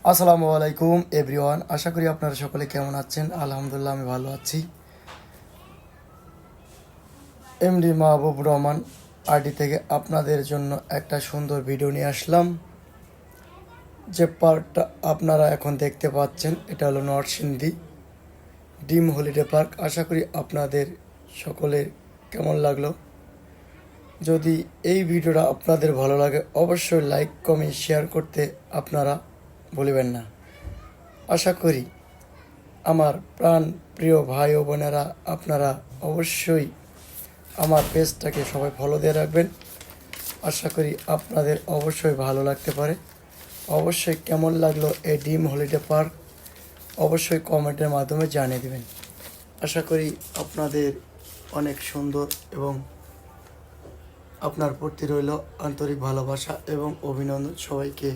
আসসালামু আলাইকুম এভরিওয়ান, আশা করি আপনারা সকলে কেমন আছেন। আলহামদুলিল্লাহ আমি ভালো আছি। এমডি মাহবুব রহমান আরডি থেকে আপনাদের জন্য একটা সুন্দর ভিডিও নিয়ে আসলাম। যে পার্কটা আপনারা এখন দেখতে পাচ্ছেন এটা হলো নরসিংদী ড্রিম হলিডে পার্ক। আশা করি আপনাদের সকলের কেমন লাগলো। যদি এই ভিডিওটা আপনাদের ভালো লাগে অবশ্যই লাইক কমেন্ট শেয়ার করতে আপনারা ভুলবেন না। আশা করি আমার প্রাণ প্রিয় ভাই ও বোনেরা আপনারা অবশ্যই আমার পেজটাকে সবাই ফলো দিয়ে রাখবেন। আশা করি আপনাদের অবশ্যই ভালো লাগতে পারে। অবশ্যই কেমন লাগলো এই ড্রিম হলিডে পার্ক অবশ্যই কমেন্টের মাধ্যমে জানিয়ে দেবেন। আশা করি আপনাদের অনেক সুন্দর এবং আপনার প্রতি রইল আন্তরিক ভালোবাসা এবং অভিনন্দন সবাইকে।